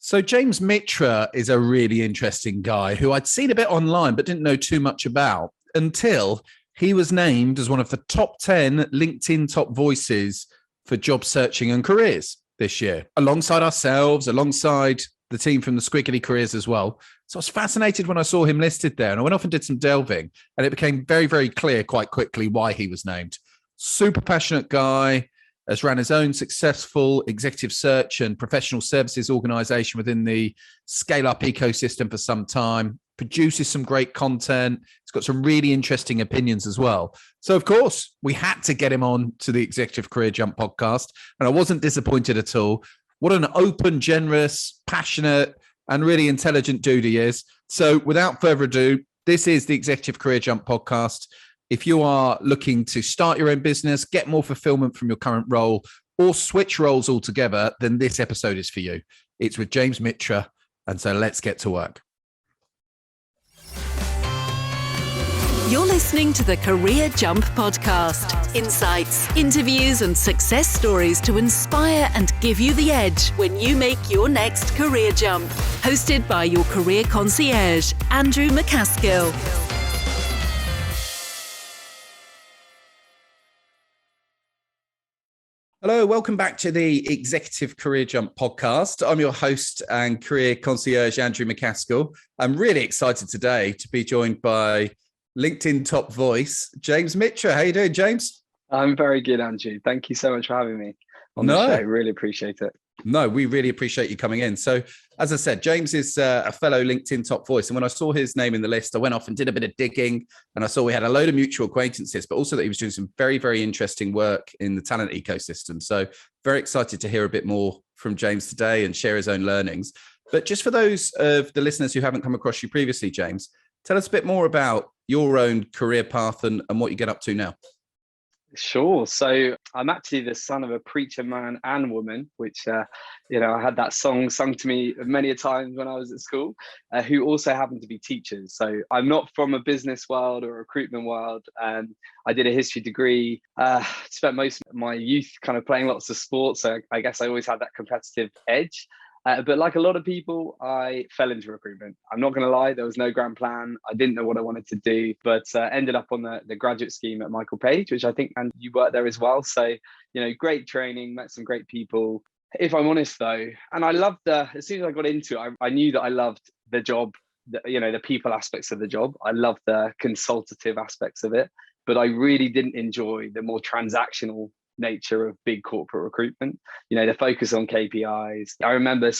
So James Mitra is a really interesting guy who I'd seen a bit online but didn't know too much about until he was named as one of the top 10 LinkedIn top voices for job searching and careers this year, alongside ourselves, alongside the team from the Squiggly Careers as well. So I was fascinated when I saw him listed there, and I went off and did some delving, and it became very, very clear quite quickly why he was named. Super passionate guy, has ran his own successful executive search and professional services organization within the scale-up ecosystem for some time, produces some great content. He's got some really interesting opinions as well. So, of course, we had to get him on to the Executive Career Jump podcast, and I wasn't disappointed at all. What an open, generous, passionate, and really intelligent dude he is. So, without further ado, this is the Executive Career Jump podcast. If you are looking to start your own business, get more fulfillment from your current role, or switch roles altogether, then this episode is for you. It's with James Mitra, and so let's get to work. You're listening to the Career Jump podcast. Insights, interviews, and success stories to inspire and give you the edge when you make your next career jump. Hosted by your career concierge, Andrew MacAskill. Hello, welcome back to the Executive Career Jump podcast. I'm your host and career concierge, Andrew MacAskill. I'm really excited today to be joined by LinkedIn top voice, James Mitra. How you doing, James? I'm very good, Andrew. Thank you so much for having me on the show. Really appreciate it. No, we really appreciate you coming in. So, as I said, James is a fellow LinkedIn top voice. And when I saw his name in the list, I went off and did a bit of digging. And I saw we had a load of mutual acquaintances, but also that he was doing some very, very interesting work in the talent ecosystem. So very excited to hear a bit more from James today and share his own learnings. But just for those of the listeners who haven't come across you previously, James, tell us a bit more about your own career path and what you get up to now. Sure. So I'm actually the son of a preacher man and woman, which, I had that song sung to me many a times when I was at school, who also happen to be teachers. So I'm not from a business world or a recruitment world. I did a history degree, spent most of my youth kind of playing lots of sports. So I guess I always had that competitive edge. But like a lot of people, I fell into recruitment. I'm not going to lie, there was no grand plan. I didn't know what I wanted to do, but ended up on the graduate scheme at Michael Page, which I think, and you worked there as well. So, great training, met some great people. If I'm honest though, and I loved as soon as I got into it, I knew that I loved the job, the people aspects of the job. I loved the consultative aspects of it, but I really didn't enjoy the more transactional nature of big corporate recruitment, the focus on KPIs. I remember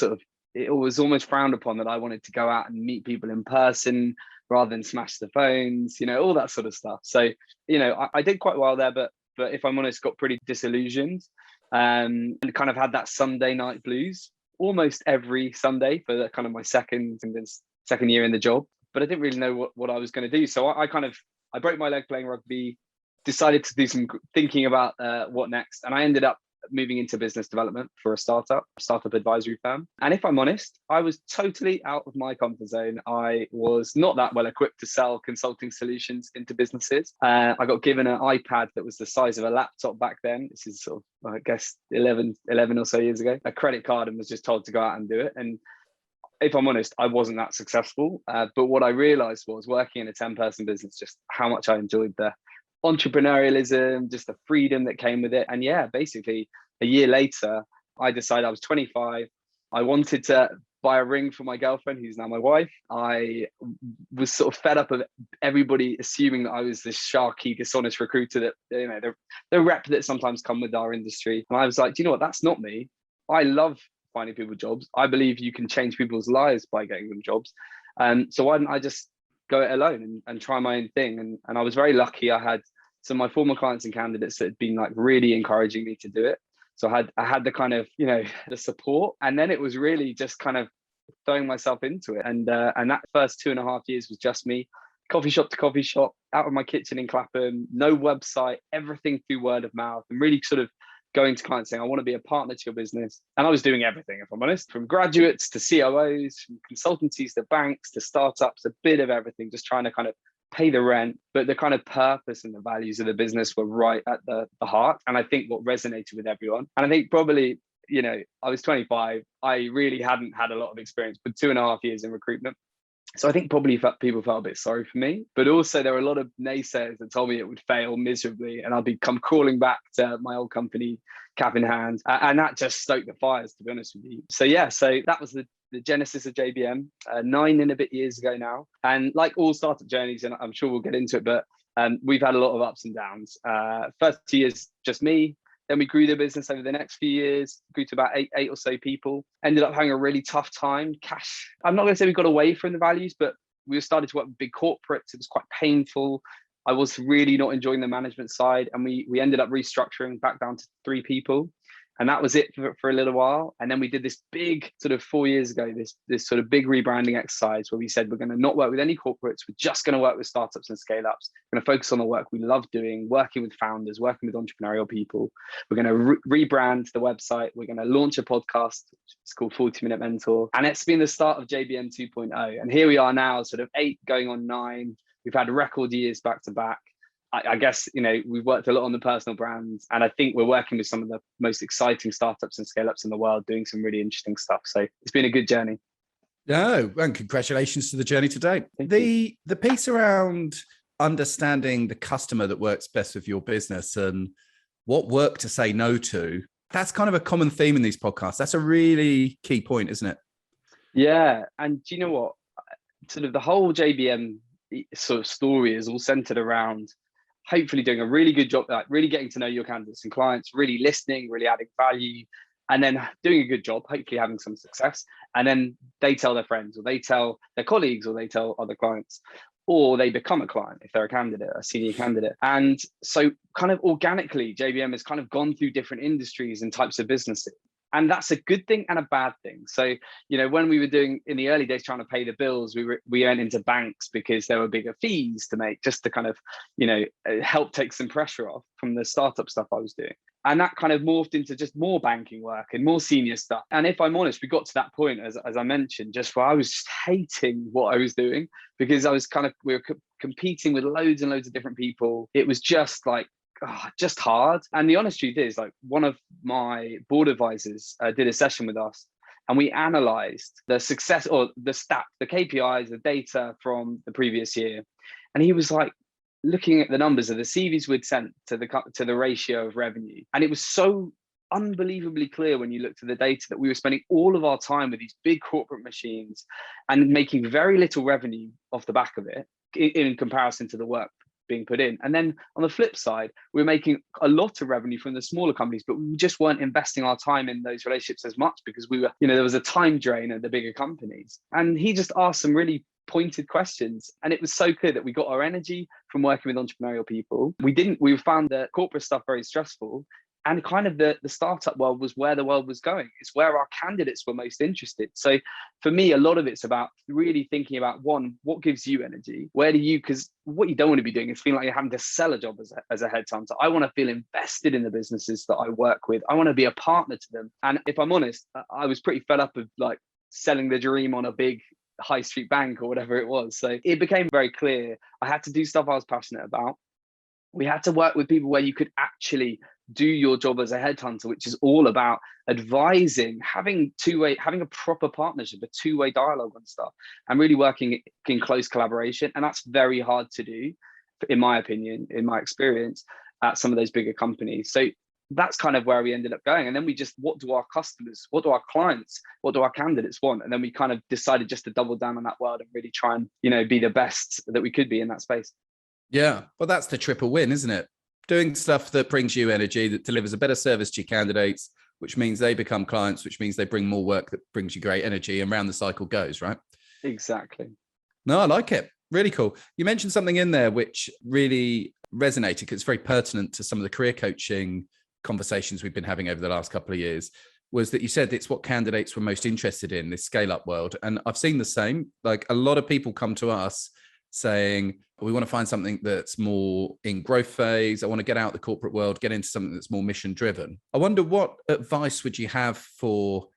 it was almost frowned upon that I wanted to go out and meet people in person rather than smash the phones, all that sort of stuff. So, I did quite well there, but if I'm honest, got pretty disillusioned and kind of had that Sunday night blues almost every Sunday for the kind of my second year in the job. But I didn't really know what I was going to do. So I broke my leg playing rugby, decided to do some thinking about what next. And I ended up moving into business development for a startup advisory firm. And if I'm honest, I was totally out of my comfort zone. I was not that well equipped to sell consulting solutions into businesses. I got given an iPad that was the size of a laptop back then. This is sort of, I guess, 11 or so years ago, a credit card, and was just told to go out and do it. And if I'm honest, I wasn't that successful. But what I realized was working in a 10-person business, just how much I enjoyed the entrepreneurialism, just the freedom that came with it. And yeah, basically a year later, I decided, I was 25. I wanted to buy a ring for my girlfriend, who's now my wife. I was sort of fed up of everybody assuming that I was this sharky, dishonest recruiter that, the rep that sometimes come with our industry. And I was like, do you know what? That's not me. I love finding people jobs. I believe you can change people's lives by getting them jobs. So why didn't I just go it alone and try my own thing? And I was very lucky. I had some of my former clients and candidates that had been like really encouraging me to do it. So I had the kind of, the support. And then it was really just kind of throwing myself into it. And that first 2.5 years was just me, coffee shop to coffee shop, out of my kitchen in Clapham, no website, everything through word of mouth, and really sort of going to clients saying, I want to be a partner to your business. And I was doing everything, if I'm honest, from graduates to COOs, from consultancies to banks to startups, a bit of everything, just trying to kind of pay the rent. But the kind of purpose and the values of the business were right at the heart. And I think what resonated with everyone. And I think probably I was 25. I really hadn't had a lot of experience, but 2.5 years in recruitment. So I think probably people felt a bit sorry for me, but also there were a lot of naysayers that told me it would fail miserably and I'd come crawling back to my old company, cap in hand. And that just stoked the fires, to be honest with you. So that was the genesis of JBM 9 and a bit years ago now. And like all startup journeys, and I'm sure we'll get into it, but we've had a lot of ups and downs. First 2 years, just me. Then we grew the business over the next few years, grew to about eight or so people, ended up having a really tough time. Cash, I'm not going to say we got away from the values, but we started to work with big corporates. It was quite painful. I was really not enjoying the management side. And we ended up restructuring back down to 3 people. And that was it for a little while. And then we did this big sort of 4 years ago, this sort of big rebranding exercise where we said, we're going to not work with any corporates. We're just going to work with startups and scale ups. We're going to focus on the work we love doing, working with founders, working with entrepreneurial people. We're going to rebrand the website. We're going to launch a podcast. It's called 40-Minute Mentor. And it's been the start of JBM 2.0. And here we are now, sort of 8 going on 9. We've had record years back to back. I guess, we've worked a lot on the personal brands, and I think we're working with some of the most exciting startups and scale-ups in the world, doing some really interesting stuff. So it's been a good journey. No, and congratulations to the journey today. The piece around understanding the customer that works best with your business and what work to say no to, that's kind of a common theme in these podcasts. That's a really key point, isn't it? Yeah. And do you know what? Sort of the whole JBM sort of story is all centered around hopefully doing a really good job, like really getting to know your candidates and clients, really listening, really adding value, and then doing a good job, hopefully having some success. And then they tell their friends, or they tell their colleagues, or they tell other clients, or they become a client if they're a candidate, a senior candidate. And so kind of organically, JBM has kind of gone through different industries and types of businesses. And that's a good thing and a bad thing. So, when we were doing in the early days trying to pay the bills, we went into banks because there were bigger fees to make, just to kind of, help take some pressure off from the startup stuff I was doing. And that kind of morphed into just more banking work and more senior stuff. And if I'm honest, we got to that point, as I mentioned, just where I was just hating what I was doing, because we were competing with loads and loads of different people. It was just like, just hard. And the honest truth is, like, one of my board advisors did a session with us, and we analyzed the success, or the KPIs, the data from the previous year. And he was like looking at the numbers of the CVs we'd sent to the ratio of revenue. And it was so unbelievably clear when you looked at the data that we were spending all of our time with these big corporate machines and making very little revenue off the back of it in comparison to the work being put in. And then on the flip side, we're making a lot of revenue from the smaller companies, but we just weren't investing our time in those relationships as much because we were, there was a time drain at the bigger companies. And he just asked some really pointed questions. And it was so clear that we got our energy from working with entrepreneurial people. We found the corporate stuff very stressful. And kind of the startup world was where the world was going. It's where our candidates were most interested. So for me, a lot of it's about really thinking about, one, what gives you energy? Because what you don't want to be doing is feeling like you're having to sell a job as a headhunter. I want to feel invested in the businesses that I work with. I want to be a partner to them. And if I'm honest, I was pretty fed up of like selling the dream on a big high street bank or whatever it was. So it became very clear I had to do stuff I was passionate about. We had to work with people where you could actually do your job as a headhunter, which is all about advising, having a proper partnership, a two-way dialogue on stuff, and really working in close collaboration. And that's very hard to do, in my opinion, in my experience, at some of those bigger companies. So that's kind of where we ended up going. And then what do our customers, what do our clients, what do our candidates want? And then we kind of decided just to double down on that world and really try and, be the best that we could be in that space. Yeah, well, that's the triple win, isn't it? Doing stuff that brings you energy, that delivers a better service to your candidates, which means they become clients, which means they bring more work that brings you great energy, and round the cycle goes, right? Exactly. No, I like it. Really cool. You mentioned something in there which really resonated because it's very pertinent to some of the career coaching conversations we've been having over the last couple of years, was that you said it's what candidates were most interested in, this scale-up world. And I've seen the same. Like, a lot of people come to us saying, we want to find something that's more in growth phase. I want to get out of the corporate world, get into something that's more mission driven. I wonder, what advice would you have for,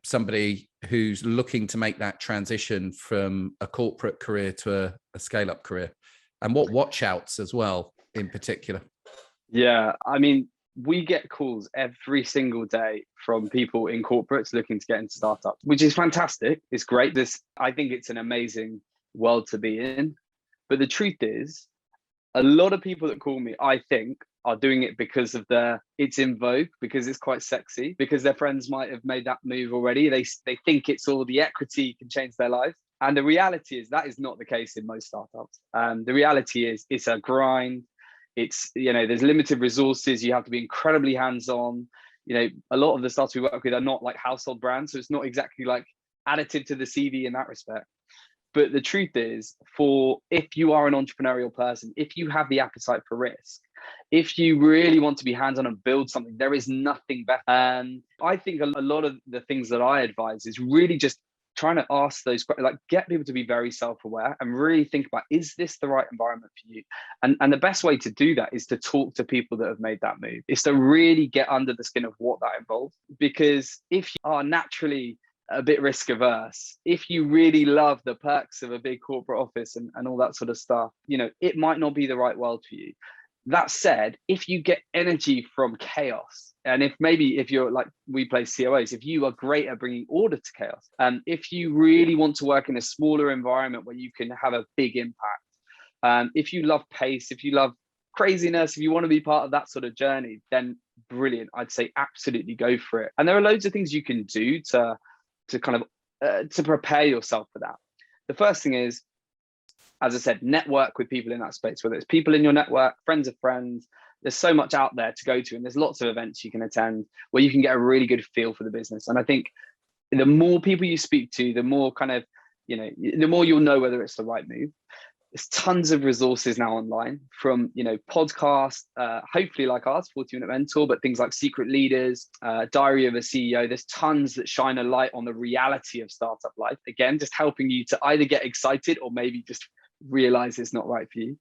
somebody who's looking to make that transition from a corporate career to a scale up career, and what watch outs as well in particular? Yeah, I mean, we get calls every single day from people in corporates looking to get into startups, which is fantastic. It's great. I think it's an amazing world to be in. But the truth is, a lot of people that call me, I think, are doing it because of it's in vogue, because it's quite sexy, because their friends might have made that move already. They think it's all the equity can change their lives. And the reality is that is not the case in most startups. The reality is it's a grind. It's, there's limited resources. You have to be incredibly hands-on. A lot of the startups we work with are not like household brands. So it's not exactly like additive to the CV in that respect. But the truth is, if you are an entrepreneurial person, if you have the appetite for risk, if you really want to be hands-on and build something, there is nothing better. I think a lot of the things that I advise is really just trying to ask those, like, get people to be very self-aware and really think about, is this the right environment for you? And the best way to do that is to talk to people that have made that move. Is to really get under the skin of what that involves. Because if you are naturally a bit risk averse, if you really love the perks of a big corporate office and all that sort of stuff, it might not be the right world for you. That said, if you get energy from chaos, and if you're like, we play COOs, if you are great at bringing order to chaos, if you really want to work in a smaller environment where you can have a big impact, if you love pace, if you love craziness, if you want to be part of that sort of journey, then brilliant. I'd say absolutely go for it. And there are loads of things you can do to kind of to prepare yourself for that. The first thing is, as I said, network with people in that space, whether it's people in your network, friends of friends. There's so much out there to go to, and there's lots of events you can attend where you can get a really good feel for the business. And I think the more people you speak to, the more kind of, the more you'll know whether it's the right move. There's tons of resources now online from, podcasts, hopefully like ours, 40-Minute Mentor, but things like Secret Leaders, Diary of a CEO. There's tons that shine a light on the reality of startup life. Again, just helping you to either get excited or maybe just realize it's not right for you.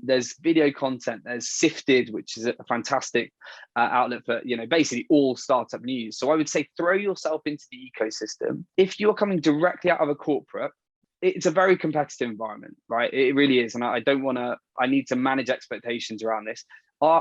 There's video content. There's Sifted, which is a fantastic outlet for, basically all startup news. So I would say throw yourself into the ecosystem. If you're coming directly out of a corporate, it's a very competitive environment, right? It really is. And I need to manage expectations around this.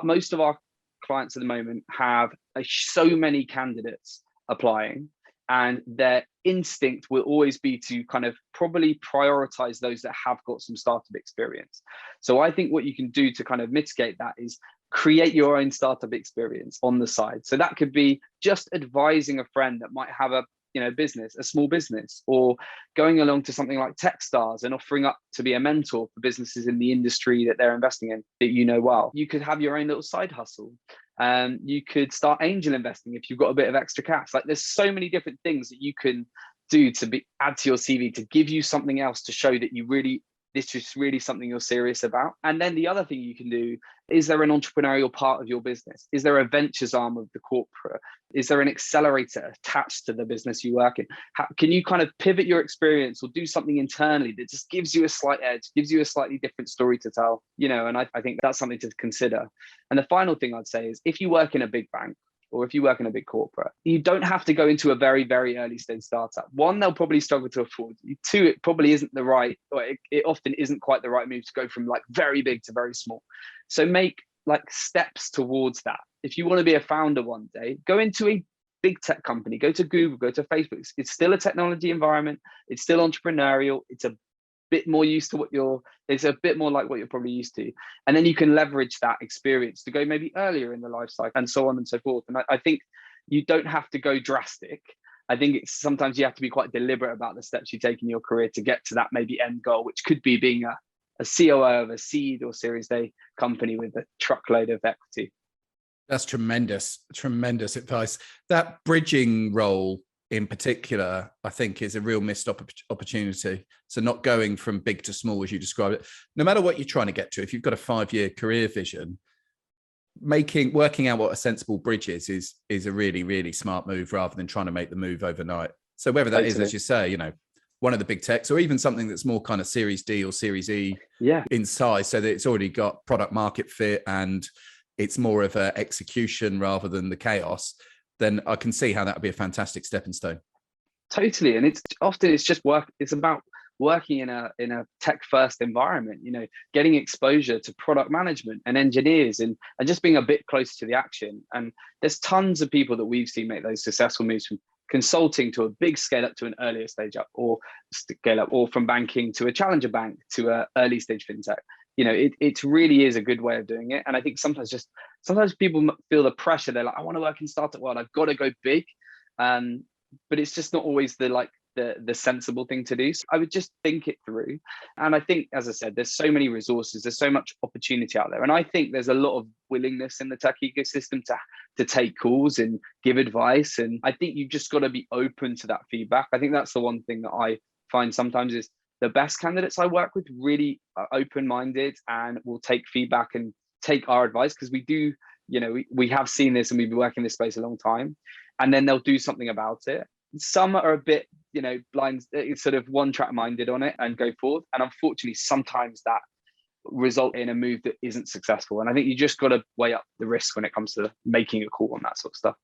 Most of our clients at the moment have so many candidates applying, and their instinct will always be to kind of probably prioritize those that have got some startup experience. So I think what you can do to kind of mitigate that is create your own startup experience on the side. So that could be just advising a friend that might have a small business, or going along to something like Techstars and offering up to be a mentor for businesses in the industry that they're investing in that well. You could have your own little side hustle. You could start angel investing if you've got a bit of extra cash. Like, there's so many different things that you can do to add to your CV, to give you something else to show that this is really something you're serious about. And then the other thing you can do, is there an entrepreneurial part of your business? Is there a ventures arm of the corporate? Is there an accelerator attached to the business you work in? Can you kind of pivot your experience or do something internally that just gives you a slight edge, gives you a slightly different story to tell? And I think that's something to consider. And the final thing I'd say is, if you work in a big bank, or if you work in a big corporate, you don't have to go into a very, very early stage startup. One, they'll probably struggle to afford you. Two, it probably isn't the right, or it often isn't quite the right move to go from like very big to very small. So make like steps towards that. If you want to be a founder one day, go into a big tech company, go to Google, go to Facebook. It's still a technology environment. It's still entrepreneurial. It's a bit more used to it's a bit more like what you're probably used to. And then you can leverage that experience to go maybe earlier in the life cycle, and so on and so forth. And I think you don't have to go drastic. I think sometimes you have to be quite deliberate about the steps you take in your career to get to that maybe end goal, which could be being a COO of a seed or Series A company with a truckload of equity. That's tremendous advice. That bridging role in particular, I think, is a real missed opportunity. So not going from big to small, as you described it, no matter what you're trying to get to, if you've got a 5-year career vision, working out what a sensible bridge is a really, really smart move, rather than trying to make the move overnight. So whether that is, as you say, one of the big techs, or even something that's more kind of Series D or Series E in size, so that it's already got product market fit and it's more of an execution rather than the chaos, then I can see how that would be a fantastic stepping stone. Totally. And it's just work. It's about working in a tech first environment, getting exposure to product management and engineers and just being a bit closer to the action. And there's tons of people that we've seen make those successful moves from consulting to a big scale up to an earlier stage up, or scale up, or from banking to a challenger bank to a early stage fintech. It really is a good way of doing it. And I think sometimes people feel the pressure. They're like, I want to work in startup world, I've got to go big. But it's just not always the sensible thing to do. So I would just think it through. And I think, as I said, there's so many resources, there's so much opportunity out there. And I think there's a lot of willingness in the tech ecosystem to take calls and give advice. And I think you've just got to be open to that feedback. I think that's the one thing that I find sometimes is the best candidates I work with really are open-minded and will take feedback and take our advice, because we do, we have seen this and we've been working in this space a long time, and then they'll do something about it. Some are a bit, blind, sort of one-track minded on it and go forward. And unfortunately, sometimes that result in a move that isn't successful. And I think you just got to weigh up the risk when it comes to making a call on that sort of stuff.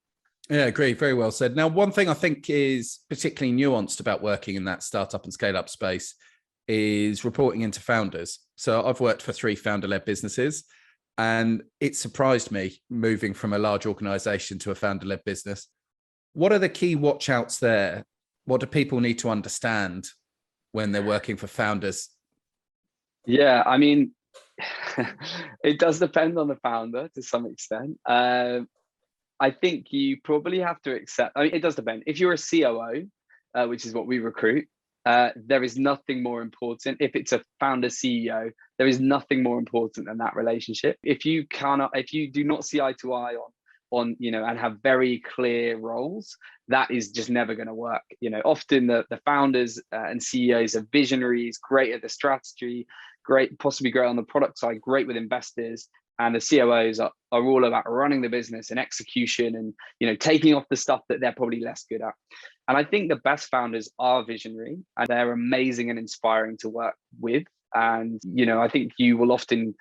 Yeah, agree. Very well said. Now, one thing I think is particularly nuanced about working in that startup and scale up space is reporting into founders. So I've worked for 3 founder-led businesses, and it surprised me moving from a large organization to a founder-led business. What are the key watch outs there? What do people need to understand when they're working for founders? Yeah, I mean, it does depend on the founder to some extent. I think you probably have to accept, it does depend. If you're a COO, which is what we recruit, there is nothing more important. If it's a founder CEO, there is nothing more important than that relationship. If you do not see eye to eye on and have very clear roles, that is just never going to work. Often the founders and CEOs are visionaries, great at the strategy, possibly great on the product side, great with investors. And the COOs are all about running the business and execution and, taking off the stuff that they're probably less good at. And I think the best founders are visionary and they're amazing and inspiring to work with. And, I think you will often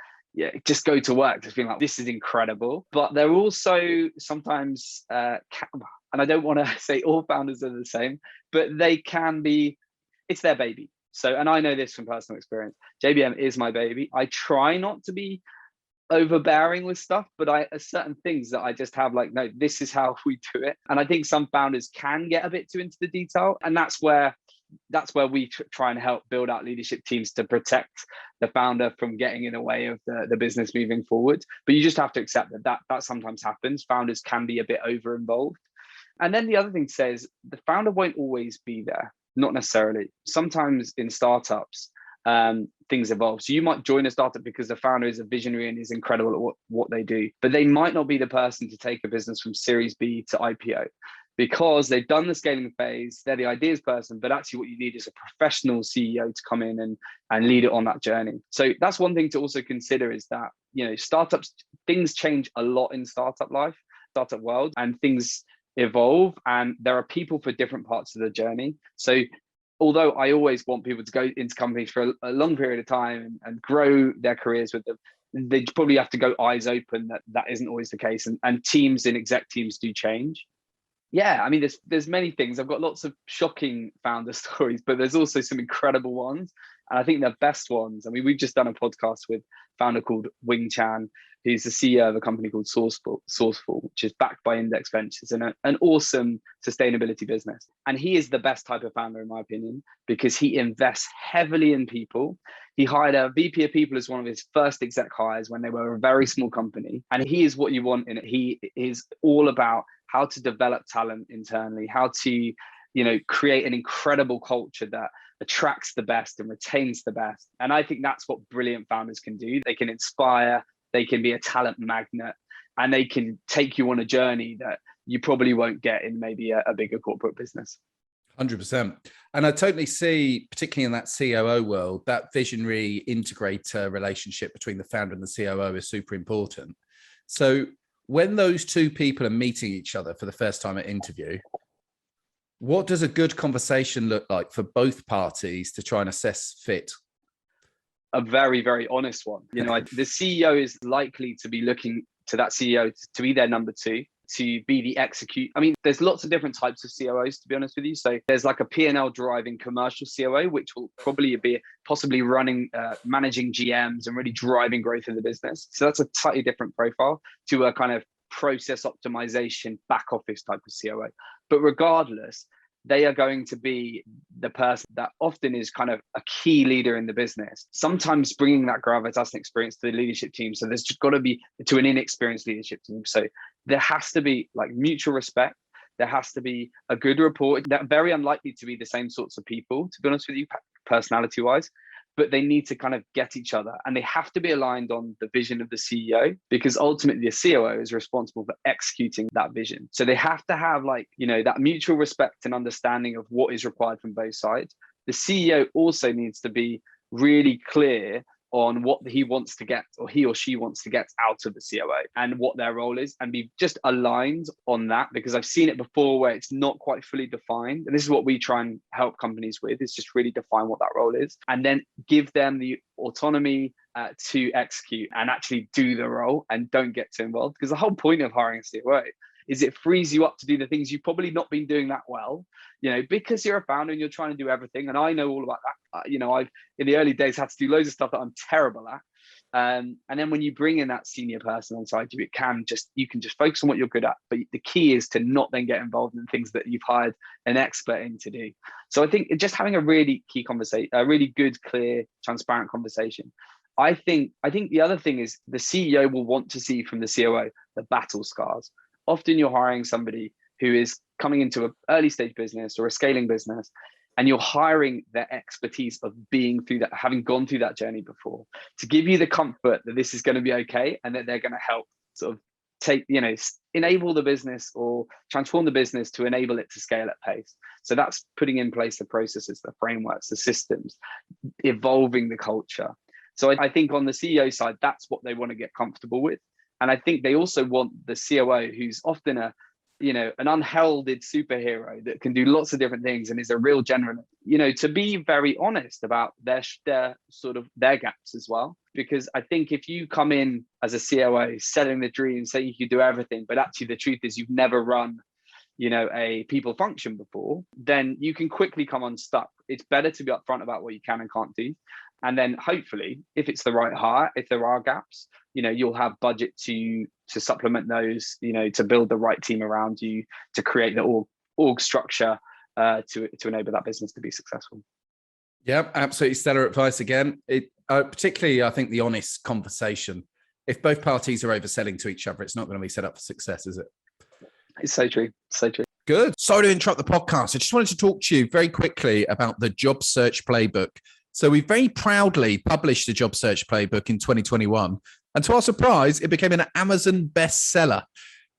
just go to work just feeling like this is incredible. But they're also sometimes, and I don't want to say all founders are the same, but they can be, it's their baby. So, and I know this from personal experience, JBM is my baby. I try not to be overbearing with stuff, but certain things that I just have like, no, this is how we do it. And I think some founders can get a bit too into the detail, and that's where we try and help build out leadership teams to protect the founder from getting in the way of the business moving forward. But you just have to accept that sometimes happens. Founders can be a bit over involved. And then the other thing says the founder won't always be there, not necessarily. Sometimes in startups, things evolve. So you might join a startup because the founder is a visionary and is incredible at what they do, but they might not be the person to take a business from Series B to IPO because they've done the scaling phase. They're the ideas person, but actually what you need is a professional CEO to come in and lead it on that journey. So that's one thing to also consider, is that, startups, things change a lot in startup world, and things evolve, and there are people for different parts of the journey. So although I always want people to go into companies for a long period of time and grow their careers with them, they probably have to go eyes open that isn't always the case. And teams and exec teams do change. Yeah, I mean, there's many things. I've got lots of shocking founder stories, but there's also some incredible ones. And I think the best ones, I mean, we've just done a podcast with a founder called Wing Chan, who's the CEO of a company called Sourceful, which is backed by Index Ventures and an awesome sustainability business. And he is the best type of founder, in my opinion, because he invests heavily in people. He hired a VP of people as one of his first exec hires when they were a very small company. And he is what you want in it. He is all about how to develop talent internally, how to, create an incredible culture that attracts the best and retains the best. And I think that's what brilliant founders can do. They can inspire, they can be a talent magnet, and they can take you on a journey that you probably won't get in maybe a bigger corporate business. 100%. And I totally see, particularly in that COO world, that visionary integrator relationship between the founder and the COO is super important. So when those two people are meeting each other for the first time at interview, what does a good conversation look like for both parties to try and assess fit? A very, very honest one. The CEO is likely to be looking to that CEO to be their number two, to be the execute. I mean, there's lots of different types of COOs, to be honest with you. So there's like a P&L driving commercial COO, which will probably be possibly running, managing GMs and really driving growth in the business. So that's a slightly different profile to a kind of process optimization back office type of COO. But regardless, they are going to be the person that often is kind of a key leader in the business, sometimes bringing that gravitas and experience to the leadership team. So there's just got to be to an inexperienced leadership team. So there has to be like mutual respect. There has to be a good rapport. They're very unlikely to be the same sorts of people, to be honest with you, personality wise, but they need to kind of get each other, and they have to be aligned on the vision of the CEO, because ultimately the COO is responsible for executing that vision. So they have to have like, you know, that mutual respect and understanding of what is required from both sides. The CEO also needs to be really clear on what he wants to get, or he or she wants to get out of the COO, and what their role is, and be just aligned on that, because I've seen it before where it's not quite fully defined. And this is what we try and help companies with, is just really define what that role is, and then give them the autonomy to execute and actually do the role, and don't get too involved. Because the whole point of hiring a COO is it frees you up to do the things you've probably not been doing that well, you know, because you're a founder and you're trying to do everything. And I know all about that. You know, I've in the early days had to do loads of stuff that I'm terrible at. And then when you bring in that senior person alongside you, you can just focus on what you're good at. But the key is to not then get involved in things that you've hired an expert in to do. So I think just having a really key conversation, a really good, clear, transparent conversation. I think the other thing is the CEO will want to see from the COO the battle scars. Often you're hiring somebody who is coming into an early stage business or a scaling business, and you're hiring their expertise of being through that, having gone through that journey before, to give you the comfort that this is going to be okay, and that they're going to help sort of enable the business or transform the business to enable it to scale at pace. So that's putting in place the processes, the frameworks, the systems, evolving the culture. So I think on the CEO side, that's what they want to get comfortable with. And I think they also want the COO, who's often an unheralded superhero that can do lots of different things and is a real generalist, you know, to be very honest about their gaps as well. Because I think if you come in as a COO selling the dream, saying you can do everything, but actually the truth is you've never run, you know, a people function before, then you can quickly come unstuck. It's better to be upfront about what you can and can't do. And then hopefully, if it's the right hire, if there are gaps, you know, you'll have budget to supplement those, you know, to build the right team around you, to create the org structure to enable that business to be successful. Yeah, absolutely stellar advice again. Particularly, I think the honest conversation. If both parties are overselling to each other, it's not going to be set up for success, is it? It's so true. So true. Good. Sorry to interrupt the podcast. I just wanted to talk to you very quickly about the job search playbook. So we very proudly published the job search playbook in 2021. And to our surprise, it became an Amazon bestseller.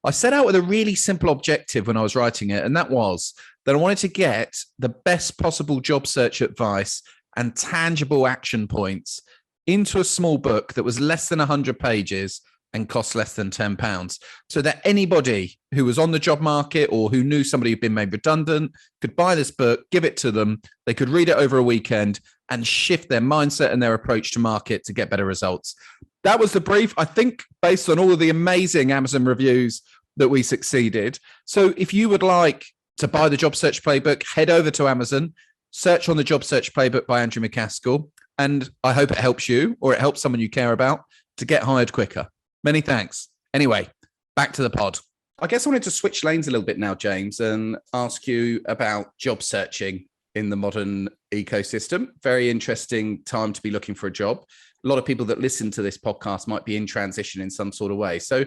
I set out with a really simple objective when I was writing it, and that was that I wanted to get the best possible job search advice and tangible action points into a small book that was less than 100 pages and cost less than £10, so that anybody who was on the job market or who knew somebody who'd been made redundant could buy this book, give it to them. They could read it over a weekend and shift their mindset and their approach to market to get better results. That was the brief. I think based on all of the amazing Amazon reviews that we succeeded. So if you would like to buy the job search playbook, head over to Amazon, search on the job search playbook by Andrew MacAskill, and I hope it helps you or it helps someone you care about to get hired quicker. Many thanks. Anyway, back to the pod. I guess I wanted to switch lanes a little bit now, James, and ask you about job searching in the modern ecosystem. Very interesting time to be looking for a job. A lot of people that listen to this podcast might be in transition in some sort of way. So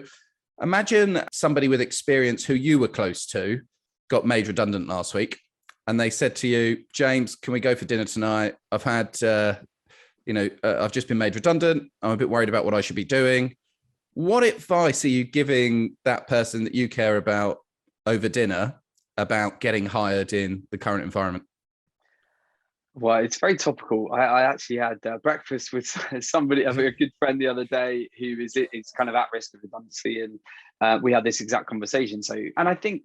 imagine somebody with experience who you were close to got made redundant last week, and they said to you, James, can we go for dinner tonight? I've had, I've just been made redundant. I'm a bit worried about what I should be doing. What advice are you giving that person that you care about over dinner about getting hired in the current environment? Well, it's very topical. I actually had breakfast with somebody, a good friend the other day who is kind of at risk of redundancy. And we had this exact conversation. And I think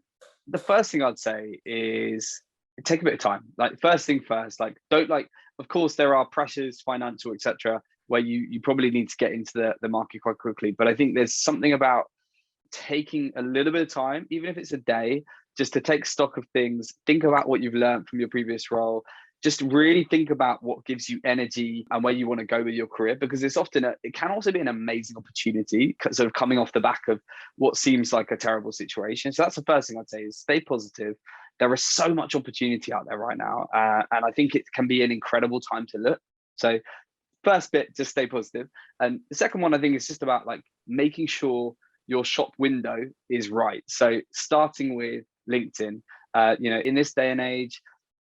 the first thing I'd say is take a bit of time. Like first thing first, of course there are pressures, financial, etc., where you probably need to get into the market quite quickly. But I think there's something about taking a little bit of time, even if it's a day, just to take stock of things, think about what you've learned from your previous role, just really think about what gives you energy and where you want to go with your career, because it's often it can also be an amazing opportunity, sort of coming off the back of what seems like a terrible situation. So that's the first thing I'd say, is stay positive. There is so much opportunity out there right now, and I think it can be an incredible time to look. So first bit, just stay positive. And the second one, I think, is just about like making sure your shop window is right. So starting with LinkedIn, in this day and age,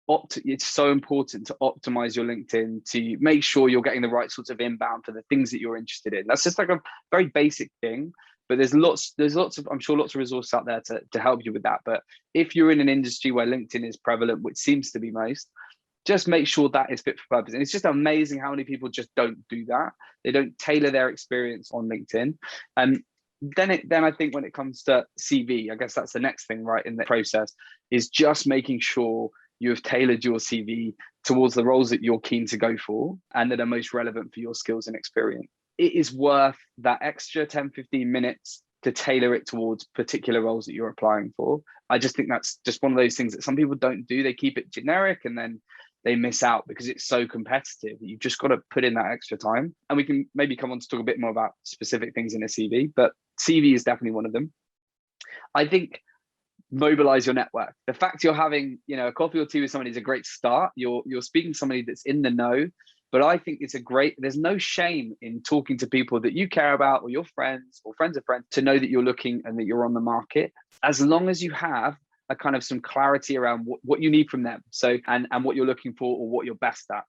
it's so important to optimize your LinkedIn to make sure you're getting the right sorts of inbound for the things that you're interested in. That's just like a very basic thing, but there's lots of, I'm sure, lots of resources out there to help you with that. But if you're in an industry where LinkedIn is prevalent, which seems to be most, just make sure that is fit for purpose. And it's just amazing how many people just don't do that. They don't tailor their experience on LinkedIn. And then I think when it comes to CV, I guess that's the next thing, right, in the process, is just making sure you have tailored your CV towards the roles that you're keen to go for and that are most relevant for your skills and experience. It is worth that extra 10, 15 minutes to tailor it towards particular roles that you're applying for. I just think that's just one of those things that some people don't do. They keep it generic and then they miss out because it's so competitive. You've just got to put in that extra time. And we can maybe come on to talk a bit more about specific things in a CV, but CV is definitely one of them. I think mobilize your network. The fact you're having, a coffee or tea with somebody is a great start. You're speaking to somebody that's in the know, but I think there's no shame in talking to people that you care about, or your friends or friends of friends, to know that you're looking and that you're on the market, as long as you have a kind of some clarity around what you need from them. So, and what you're looking for or what you're best at.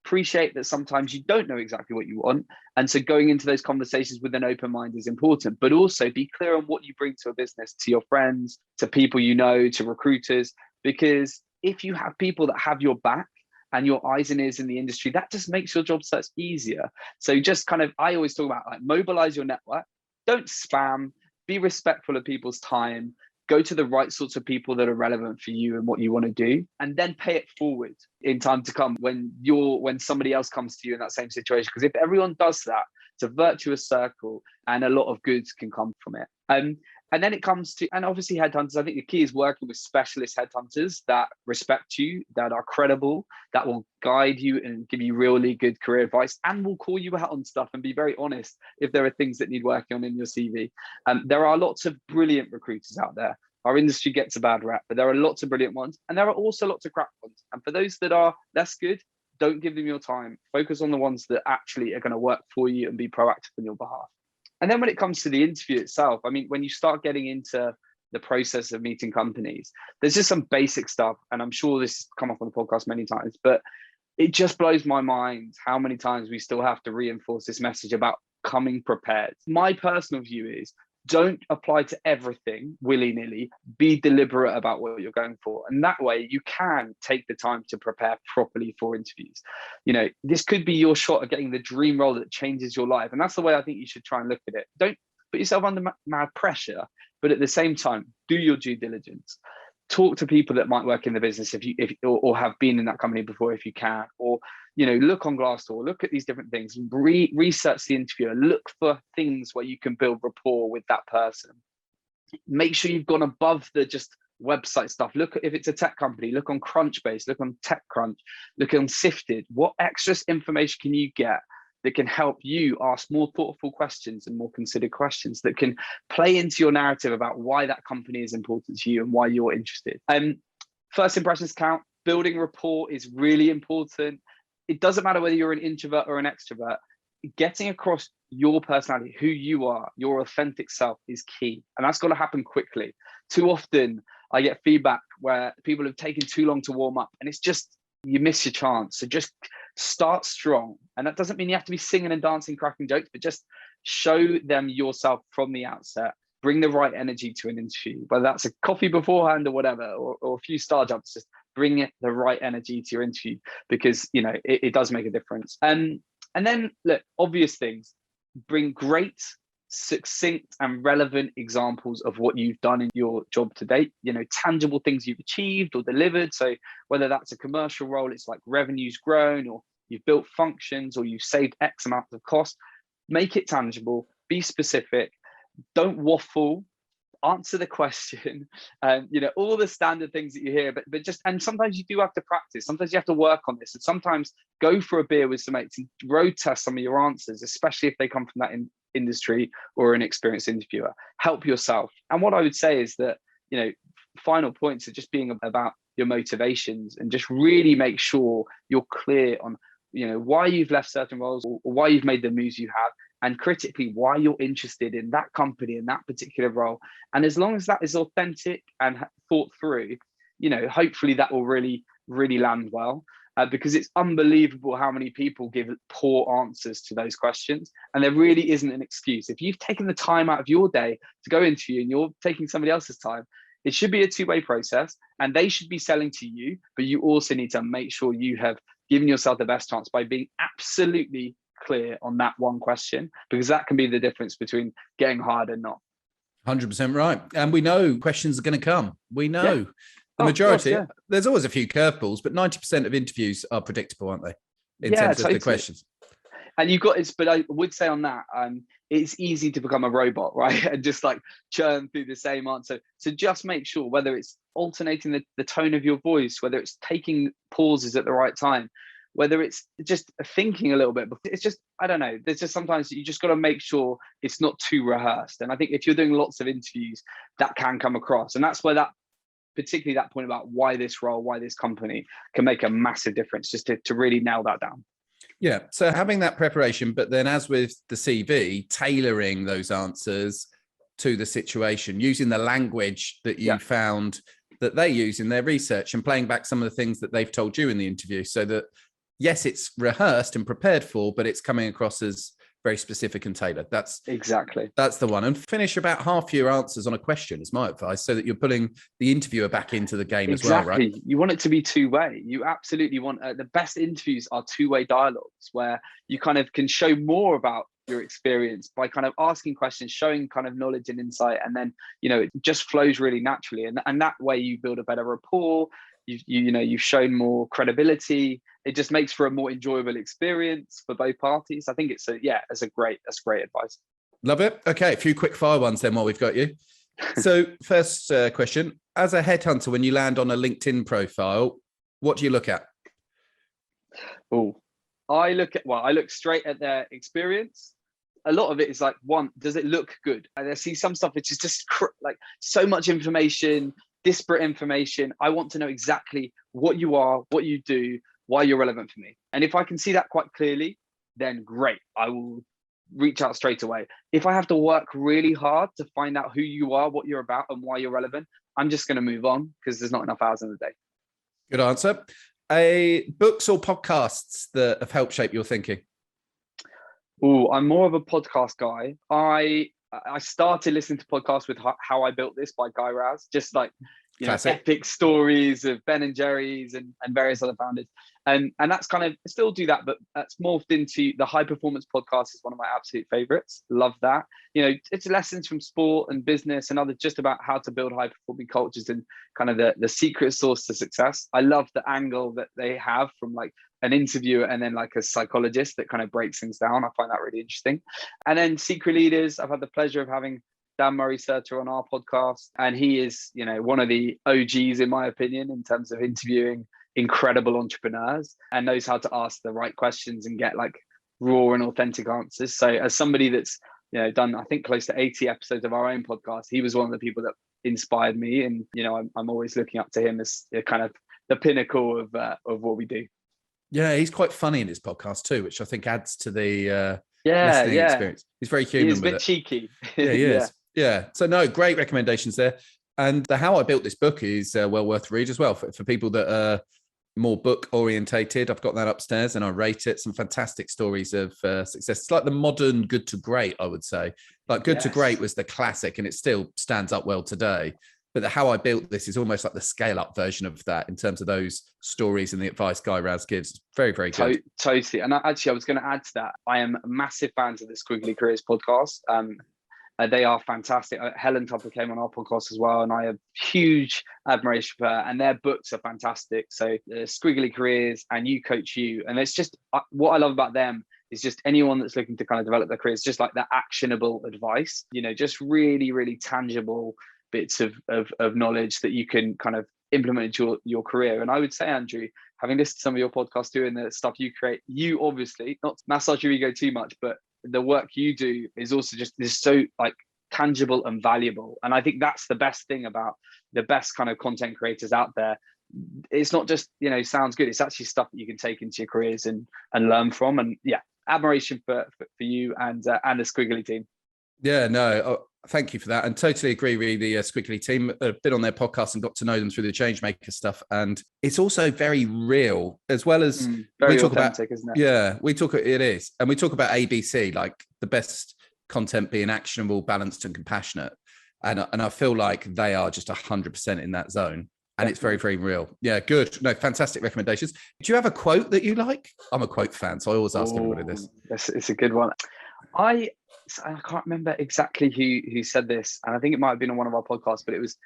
Appreciate that sometimes you don't know exactly what you want. And so going into those conversations with an open mind is important, but also be clear on what you bring to a business, to your friends, to people you know, to recruiters, because if you have people that have your back and your eyes and ears in the industry, that just makes your job search easier. So just I always talk about, like, mobilize your network, don't spam, be respectful of people's time, go to the right sorts of people that are relevant for you and what you want to do, and then pay it forward in time to come when somebody else comes to you in that same situation. Because if everyone does that, it's a virtuous circle and a lot of goods can come from it. And then it comes to, and obviously headhunters, I think the key is working with specialist headhunters that respect you, that are credible, that will guide you and give you really good career advice, and will call you out on stuff and be very honest if there are things that need working on in your CV. There are lots of brilliant recruiters out there. Our industry gets a bad rap, but there are lots of brilliant ones, and there are also lots of crap ones. And for those that are less good, don't give them your time. Focus on the ones that actually are going to work for you and be proactive on your behalf. And then when it comes to the interview itself, I mean, when you start getting into the process of meeting companies, there's just some basic stuff. And I'm sure this has come up on the podcast many times, but it just blows my mind how many times we still have to reinforce this message about coming prepared. My personal view is, don't apply to everything willy-nilly. Be deliberate about what you're going for. And that way you can take the time to prepare properly for interviews. This could be your shot at getting the dream role that changes your life. And that's the way I think you should try and look at it. Don't put yourself under mad pressure, but at the same time, do your due diligence. Talk to people that might work in the business or have been in that company before if you can, or look on Glassdoor, look at these different things, research the interviewer, look for things where you can build rapport with that person. Make sure you've gone above the just website stuff. Look, if it's a tech company, look on Crunchbase, look on TechCrunch, look on Sifted. What extra information can you get that can help you ask more thoughtful questions and more considered questions that can play into your narrative about why that company is important to you and why you're interested? First impressions count. Building rapport is really important. It doesn't matter whether you're an introvert or an extrovert. Getting across your personality, who you are, your authentic self is key. And that's got to happen quickly. Too often I get feedback where people have taken too long to warm up, and it's just, you miss your chance. So just start strong. And that doesn't mean you have to be singing and dancing, cracking jokes, but just show them yourself from the outset. Bring the right energy to an interview, whether that's a coffee beforehand or whatever, or a few star jumps. Just bring the right energy to your interview, because it does make a difference. And then look, obvious things. Bring great, succinct and relevant examples of what you've done in your job to date, tangible things you've achieved or delivered. So whether that's a commercial role, it's like revenue's grown, or you've built functions, or you've saved X amount of cost. Make it tangible, be specific. Don't waffle. answer the question, all the standard things that you hear, but just, and sometimes you do have to practice. Sometimes you have to work on this, and sometimes go for a beer with some mates and road test some of your answers, especially if they come from that industry or an experienced interviewer. Help yourself. And what I would say is that, final points are just being about your motivations, and just really make sure you're clear on, why you've left certain roles, or why you've made the moves you have, and critically why you're interested in that company in that particular role. And as long as that is authentic and thought through, hopefully that will really, really land well, because it's unbelievable how many people give poor answers to those questions. And there really isn't an excuse. If you've taken the time out of your day to go interview and you're taking somebody else's time, it should be a two-way process, and they should be selling to you, but you also need to make sure you have given yourself the best chance by being absolutely clear on that one question, because that can be the difference between getting hired and not. 100% right. And we know questions are going to come. We know the majority. Of course, there's always a few curveballs, but 90% of interviews are predictable, aren't they? In terms of the questions. And you've got it, but I would say on that, it's easy to become a robot, right? And just like churn through the same answer. So just make sure, whether it's alternating the tone of your voice, whether it's taking pauses at the right time, whether it's just thinking a little bit, it's just, I don't know, there's just sometimes you just got to make sure it's not too rehearsed. And I think if you're doing lots of interviews, that can come across. And that's where particularly that point about why this role, why this company, can make a massive difference, just to really nail that down. Yeah. So having that preparation, but then as with the CV, tailoring those answers to the situation, using the language that you found that they use in their research, and playing back some of the things that they've told you in the interview, so that, yes, it's rehearsed and prepared for, but it's coming across as very specific and tailored. That's the one. And finish about half your answers on a question is my advice, so that you're putting the interviewer back into the game as well, right? You want it to be two-way. You absolutely want the best interviews are two-way dialogues, where you kind of can show more about your experience by kind of asking questions, showing kind of knowledge and insight, and then it just flows really naturally, and that way you build a better rapport. You've shown more credibility. It just makes for a more enjoyable experience for both parties. I think that's great advice. Love it. Okay, a few quick fire ones then while we've got you. So first question, as a headhunter, when you land on a LinkedIn profile, what do you look at? I look straight at their experience. A lot of it is like, one, does it look good? And I see some stuff which is just like so much information, disparate information. I want to know exactly what you are, what you do, why you're relevant for me. And if I can see that quite clearly, then great, I will reach out straight away. If I have to work really hard to find out who you are, what you're about, and why you're relevant, I'm just going to move on, because there's not enough hours in the day. Good answer. Books or podcasts that have helped shape your thinking? I'm more of a podcast guy. I started listening to podcasts with How I Built This by Guy Raz, just like epic stories of Ben and Jerry's and various other founders. And that's kind of, I still do that, but that's morphed into the High Performance Podcast is one of my absolute favorites. Love that. It's lessons from sport and business and other, just about how to build high performing cultures and kind of the secret sauce to success. I love the angle that they have from like an interviewer and then like a psychologist that kind of breaks things down. I find that really interesting. And then Secret Leaders, I've had the pleasure of having Dan Murray-Serter on our podcast, and he is, one of the OGs in my opinion in terms of interviewing incredible entrepreneurs, and knows how to ask the right questions and get like raw and authentic answers. So as somebody that's done, I think, close to 80 episodes of our own podcast, he was one of the people that inspired me, and I'm always looking up to him as kind of the pinnacle of what we do. Yeah, he's quite funny in his podcast too, which I think adds to the listening experience. He's very human. He's a bit cheeky. Yeah, he is. Yeah. So no, great recommendations there. And the How I Built This book is well worth read as well for people that are more book orientated. I've got that upstairs and I rate it. Some fantastic stories of success. It's like the modern Good to Great, I would say. Like Good to Great was the classic and it still stands up well today. But the How I Built This is almost like the scale up version of that in terms of those stories and the advice Guy Raz gives. It's very, very good. Totally. And I was going to add to that. I am massive fans of the Squiggly Careers podcast. They are fantastic. Helen Topper came on our podcast as well, and I have huge admiration for her, and their books are fantastic. So Squiggly Careers and You Coach You. And it's just what I love about them is just anyone that's looking to kind of develop their careers, just like that actionable advice, just really, really tangible bits of knowledge that you can kind of implement your career. And I would say, Andrew, having listened to some of your podcasts, doing the stuff you create, you obviously, not to massage your ego too much, but the work you do is also just is so like tangible and valuable. And I think that's the best thing about the best kind of content creators out there. It's not just, sounds good. It's actually stuff that you can take into your careers and learn from. And yeah, admiration for you and the Squiggly team. Yeah, no, thank you for that. And totally agree with the Squiggly team. I've been on their podcast and got to know them through the Changemaker stuff. And it's also very real, as well as very we talk authentic, about, isn't it? Yeah, it is. And we talk about ABC, like the best content being actionable, balanced and compassionate. And I feel like they are just 100% in that zone. And it's very, very real. Yeah, good. No, fantastic recommendations. Do you have a quote that you like? I'm a quote fan, so I always ask everybody this. It's a good one. I can't remember exactly who said this, and I think it might have been on one of our podcasts, but it was,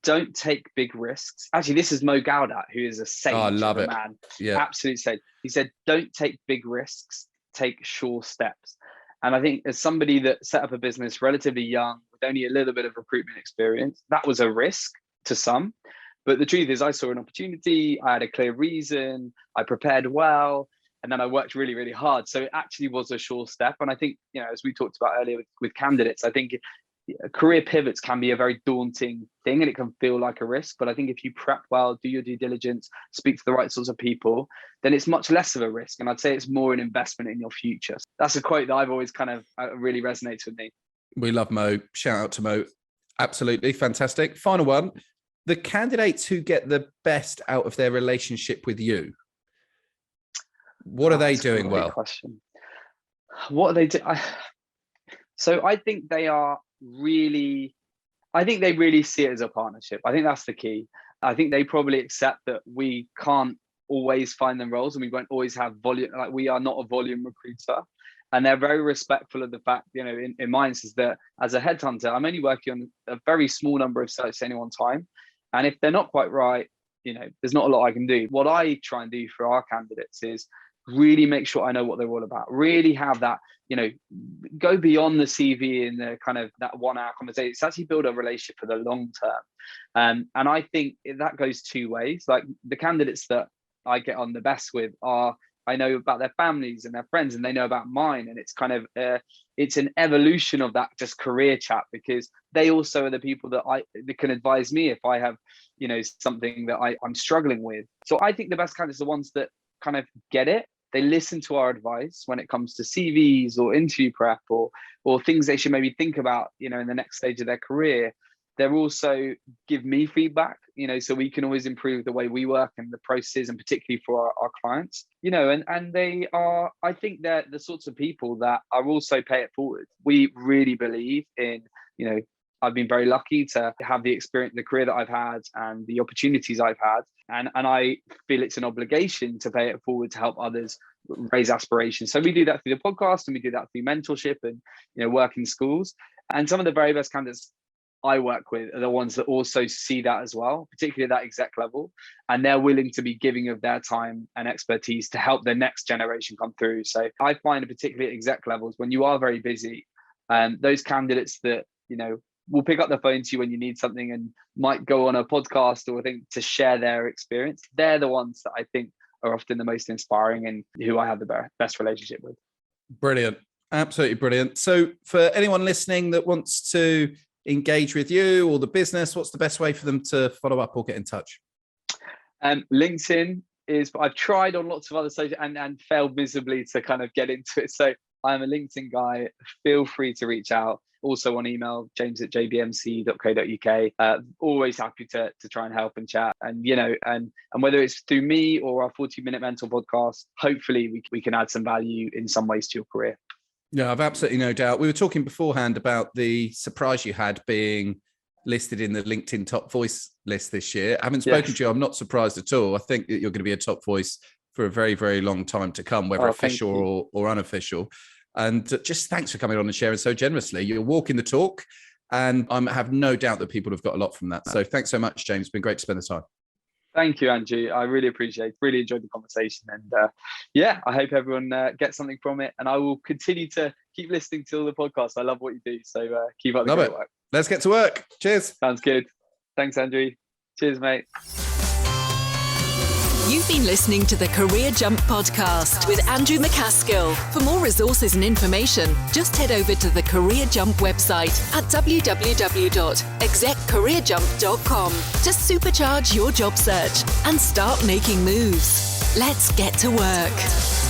don't take big risks. Actually, this is Mo Gaudat, who is a saint. I love it. Man. Yeah. Absolute saint. He said, don't take big risks, take sure steps. And I think as somebody that set up a business relatively young, with only a little bit of recruitment experience, that was a risk to some. But the truth is, I saw an opportunity, I had a clear reason, I prepared well, and then I worked really, really hard. So it actually was a sure step. And I think, as we talked about earlier with candidates, I think career pivots can be a very daunting thing and it can feel like a risk. But I think if you prep well, do your due diligence, speak to the right sorts of people, then it's much less of a risk. And I'd say it's more an investment in your future. That's a quote that I've always kind of really resonates with me. We love Mo. Shout out to Mo. Absolutely fantastic. Final one. The candidates who get the best out of their relationship with you, what are they doing well? Question. What are they doing? So I think they really see it as a partnership. I think that's the key. I think they probably accept that we can't always find them roles and we won't always have volume. Like, we are not a volume recruiter. And they're very respectful of the fact, in my instance, that as a headhunter, I'm only working on a very small number of searches at any one time. And if they're not quite right, there's not a lot I can do. What I try and do for our candidates is really make sure I know what they're all about. Really have that, go beyond the CV and the kind of that 1 hour conversation. It's actually build a relationship for the long term. And I think that goes two ways. Like, the candidates that I get on the best with I know about their families and their friends, and they know about mine. And it's kind of, it's an evolution of that just career chat, because they also are the people that can advise me if I have, something that I'm struggling with. So I think the best candidates are the ones that kind of get it. They listen to our advice when it comes to CVs or interview prep or things they should maybe think about, in the next stage of their career. They're also give me feedback, so we can always improve the way we work and the processes, and particularly for our clients, and they are, I think they're the sorts of people that are also pay it forward. We really believe in, I've been very lucky to have the experience, the career that I've had and the opportunities I've had. And I feel it's an obligation to pay it forward to help others raise aspirations. So we do that through the podcast, and we do that through mentorship and, work in schools. And some of the very best candidates I work with are the ones that also see that as well, particularly at that exec level. And they're willing to be giving of their time and expertise to help the next generation come through. So I find, particularly at exec levels, when you are very busy, those candidates that, will pick up the phone to you when you need something and might go on a podcast or thing to share their experience, they're the ones that I think are often the most inspiring and who I have the best relationship with. Brilliant. Absolutely brilliant. So for anyone listening that wants to engage with you or the business, what's the best way for them to follow up or get in touch? LinkedIn is, I've tried on lots of other social and failed miserably to kind of get into it. So I'm a LinkedIn guy. Feel free to reach out. Also on email, james@jbmc.co.uk. Always happy to try and help and chat. And, and whether it's through me or our 40-minute mentor podcast, hopefully we can add some value in some ways to your career. Yeah, I've absolutely no doubt. We were talking beforehand about the surprise you had being listed in the LinkedIn top voice list this year. Having spoken to you, I'm not surprised at all. I think that you're going to be a top voice for a very, very long time to come, whether official or unofficial. And just thanks for coming on and sharing so generously. You're walking the talk, and I have no doubt that people have got a lot from that. So thanks so much, James. It's been great to spend the time. Thank you, Andrew. I really really enjoyed the conversation. And I hope everyone gets something from it. And I will continue to keep listening to all the podcasts. I love what you do. So keep up the great work. Let's get to work. Cheers. Sounds good. Thanks, Andrew. Cheers, mate. You've been listening to the Career Jump podcast with Andrew MacAskill. For more resources and information, just head over to the Career Jump website at www.execcareerjump.com to supercharge your job search and start making moves. Let's get to work.